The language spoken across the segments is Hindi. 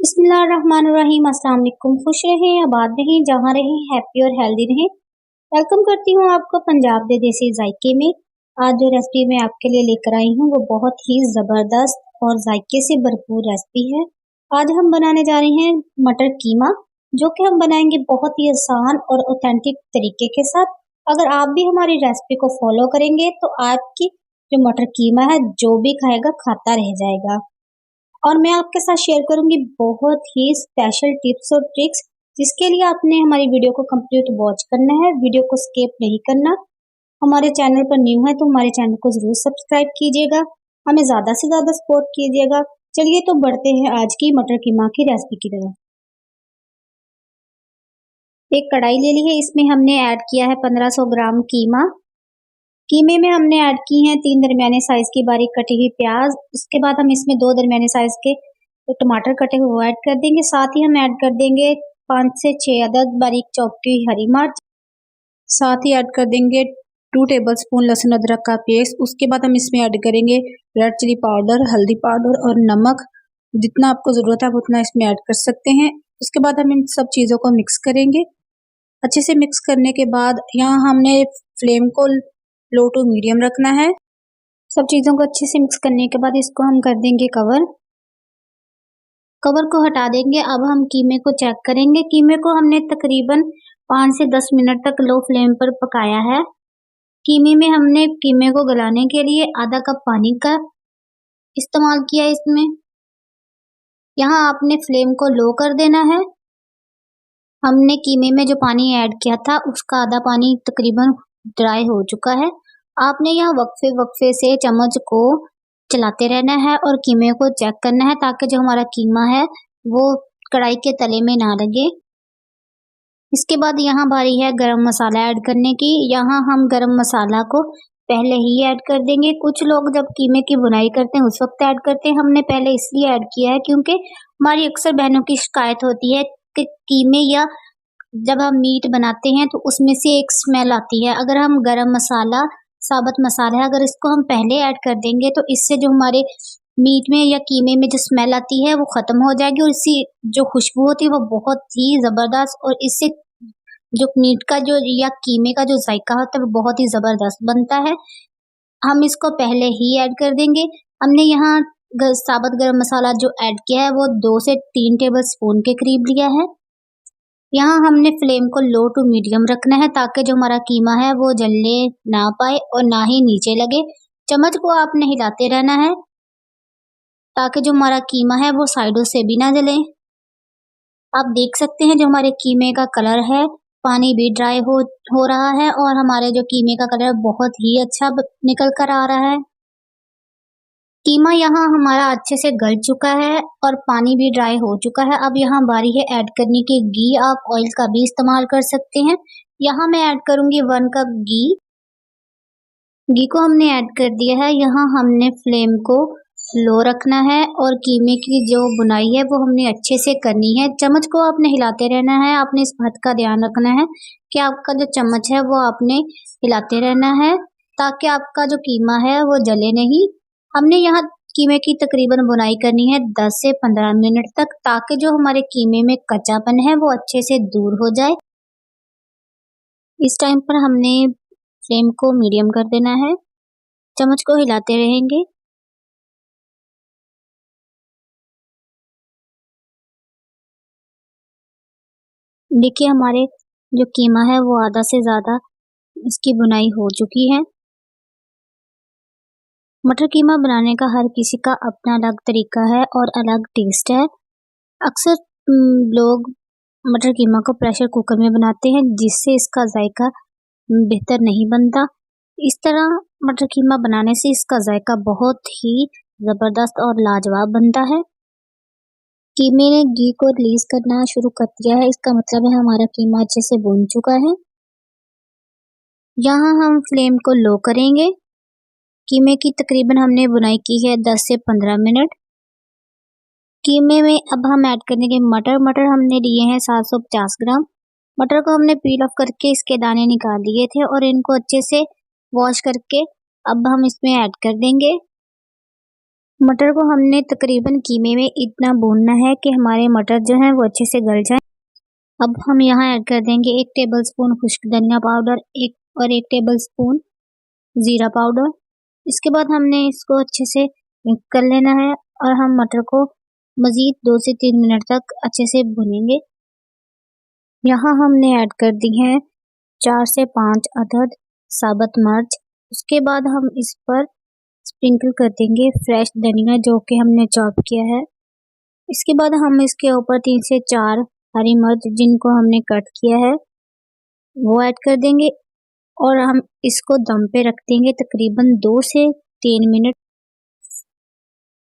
बिस्मिल्लाहिर्रहमानिर्रहीम। अस्सलाम वालेकुम। खुश रहें, आबाद रहें, जहाँ रहें, हैप्पी और हेल्दी रहें। वेलकम करती हूँ आपको पंजाब दे देसी जायके में। आज जो रेसिपी मैं आपके लिए लेकर आई हूँ वो बहुत ही ज़बरदस्त और जायके से भरपूर रेसिपी है। आज हम बनाने जा रहे हैं मटर कीमा, जो कि हम बनाएंगे बहुत ही आसान और ऑथेंटिक तरीके के साथ। अगर आप भी हमारी रेसिपी को फॉलो करेंगे तो आपकी जो मटर कीमा है, जो भी खाएगा खाता रह जाएगा। और मैं आपके साथ शेयर करूंगी बहुत ही स्पेशल टिप्स और ट्रिक्स, जिसके लिए आपने हमारी वीडियो को कंप्लीट वॉच करना है, वीडियो को स्किप नहीं करना। हमारे चैनल पर न्यू है तो हमारे चैनल को जरूर सब्सक्राइब कीजिएगा, हमें ज़्यादा से ज़्यादा सपोर्ट कीजिएगा। चलिए तो बढ़ते हैं आज की मटर कीमा की रेसिपी की तरफ। एक कढ़ाई ले ली है, इसमें हमने ऐड किया है 1500 ग्राम कीमा। कीमे में हमने ऐड की हैं 3 दरमियाने साइज की बारीक कटी हुई प्याज। उसके बाद हम इसमें 2 दरमियाने साइज के टमाटर कटे हुए वो ऐड कर देंगे। साथ ही हम ऐड कर देंगे 5 से 6 अदद बारीक चॉप की हरी मिर्च। साथ ही ऐड कर देंगे 2 टेबलस्पून लहसुन अदरक का पेस्ट। उसके बाद हम इसमें ऐड करेंगे रेड चिली पाउडर, हल्दी पाउडर और नमक। जितना आपको ज़रूरत है आप उतना इसमें ऐड कर सकते हैं। उसके बाद हम इन सब चीज़ों को मिक्स करेंगे। अच्छे से मिक्स करने के बाद यहाँ हमने फ्लेम को लो टू मीडियम रखना है। सब चीज़ों को अच्छे से मिक्स करने के बाद इसको हम कर देंगे कवर को हटा देंगे। अब हम कीमे को चेक करेंगे। कीमे को हमने तकरीबन 5 से 10 मिनट तक लो फ्लेम पर पकाया है। कीमे में हमने कीमे को गलाने के लिए आधा कप पानी का इस्तेमाल किया। इसमें यहाँ आपने फ्लेम को लो कर देना है। हमने कीमे में जो पानी ऐड किया था उसका आधा पानी तकरीबन ड्राई हो चुका है। आपने यहाँ वक्फे से चम्मच को चलाते रहना है और कीमे को चेक करना है, ताकि जो हमारा कीमा है वो कढ़ाई के तले में ना लगे। इसके बाद यहाँ बारी है गरम मसाला ऐड करने की। यहाँ हम गरम मसाला को पहले ही ऐड कर देंगे। कुछ लोग जब कीमे की बुनाई करते हैं उस वक्त ऐड करते हैं, हमने पहले इसलिए ऐड किया है क्योंकि हमारी अक्सर बहनों की शिकायत होती है कि कीमे या जब हम मीट बनाते हैं तो उसमें से एक स्मेल आती है। अगर हम गरम मसाला, साबुत मसाला है, अगर इसको हम पहले ऐड कर देंगे तो इससे जो हमारे मीट में या कीमे में जो स्मेल आती है वो खत्म हो जाएगी और इसकी जो खुशबू होती है वो बहुत ही जबरदस्त, और इससे जो मीट का जो या कीमे का जो जायका होता है वो बहुत ही जबरदस्त बनता है। हम इसको पहले ही ऐड कर देंगे। हमने यहाँ साबुत गरम मसाला जो ऐड किया है वो 2 से 3 टेबल स्पून के करीब लिया है। यहाँ हमने फ्लेम को लो टू मीडियम रखना है, ताकि जो हमारा कीमा है वो जलने ना पाए और ना ही नीचे लगे। चम्मच को आपने हिलाते रहना है ताकि जो हमारा कीमा है वो साइडों से भी ना जले। आप देख सकते हैं जो हमारे कीमे का कलर है, पानी भी ड्राई हो रहा है और हमारे जो कीमे का कलर बहुत ही अच्छा निकल कर आ रहा है। कीमा यहाँ हमारा अच्छे से गल चुका है और पानी भी ड्राई हो चुका है। अब यहाँ बारी है ऐड करने की घी। आप ऑयल का भी इस्तेमाल कर सकते हैं। यहाँ मैं ऐड करूंगी 1 कप घी। घी को हमने ऐड कर दिया है। यहाँ हमने फ्लेम को लो रखना है और कीमे की जो बुनाई है वो हमने अच्छे से करनी है। चम्मच को आपने हिलाते रहना है। आपने इस बात का ध्यान रखना है कि आपका जो चम्मच है वो आपने हिलाते रहना है, ताकि आपका जो कीमा है वो जले नहीं। हमने यहाँ कीमे की तकरीबन बुनाई करनी है 10 से 15 मिनट तक, ताकि जो हमारे कीमे में कच्चापन है वो अच्छे से दूर हो जाए। इस टाइम पर हमने फ्लेम को मीडियम कर देना है। चम्मच को हिलाते रहेंगे। देखिए हमारे जो कीमा है वो आधा से ज़्यादा इसकी बुनाई हो चुकी है। मटर कीमा बनाने का हर किसी का अपना अलग तरीका है और अलग टेस्ट है। अक्सर लोग मटर कीमा को प्रेशर कुकर में बनाते हैं, जिससे इसका जायका बेहतर नहीं बनता। इस तरह मटर कीमा बनाने से इसका जायका बहुत ही ज़बरदस्त और लाजवाब बनता है। कीमे ने घी को रिलीज करना शुरू कर दिया है, इसका मतलब है हमारा कीमा अच्छे से भून चुका है। यहाँ हम फ्लेम को लो करेंगे। कीमे की तकरीबन हमने बुनाई की है 10 से 15 मिनट। कीमे में अब हम ऐड करेंगे मटर हमने लिए हैं 750 ग्राम। मटर को हमने पील ऑफ करके इसके दाने निकाल दिए थे और इनको अच्छे से वॉश करके अब हम इसमें ऐड कर देंगे। मटर को हमने तकरीबन कीमे में इतना भूनना है कि हमारे मटर जो हैं वो अच्छे से गल जाएं। अब हम यहाँ ऐड कर देंगे 1 टेबलस्पून खुश्क धनिया पाउडर, 1 टेबलस्पून ज़ीरा पाउडर। इसके बाद हमने इसको अच्छे से मिक्स कर लेना है और हम मटर को मज़ीद 2 से 3 मिनट तक अच्छे से भूनेंगे। यहाँ हमने ऐड कर दी हैं 4 से 5 अदद साबुत मिर्च। उसके बाद हम इस पर स्प्रिंकल कर देंगे फ्रेश धनिया जो कि हमने चॉप किया है। इसके बाद हम इसके ऊपर 3 से 4 हरी मिर्च जिनको हमने कट किया है वो ऐड कर देंगे और हम इसको दम पे रख देंगे तकरीबन 2 से 3 मिनट।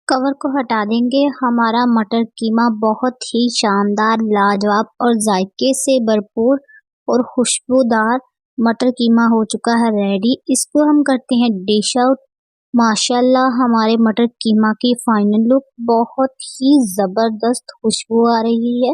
कवर को हटा देंगे। हमारा मटर कीमा बहुत ही शानदार, लाजवाब और जायके से भरपूर और खुशबूदार मटर कीमा हो चुका है रेडी। इसको हम करते हैं डिश आउट। माशाल्लाह हमारे मटर कीमा की फाइनल लुक बहुत ही ज़बरदस्त खुशबू आ रही है।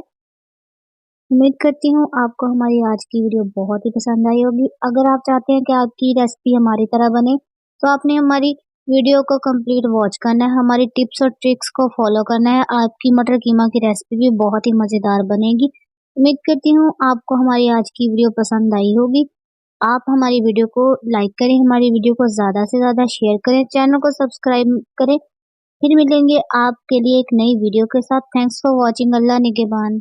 उम्मीद करती हूँ आपको हमारी आज की वीडियो बहुत ही पसंद आई होगी। अगर आप चाहते हैं कि आपकी रेसिपी हमारी तरह बने तो आपने हमारी वीडियो को कंप्लीट वॉच करना है, हमारी टिप्स और ट्रिक्स को फॉलो करना है। आपकी मटर कीमा की रेसिपी भी बहुत ही मज़ेदार बनेगी। उम्मीद करती हूँ आपको हमारी आज की वीडियो पसंद आई होगी। आप हमारी वीडियो को लाइक करें, हमारी वीडियो को ज़्यादा से ज़्यादा शेयर करें, चैनल को सब्सक्राइब करें। फिर मिलेंगे आपके लिए एक नई वीडियो के साथ। Thanks for watching. अल्लाह निगहबान।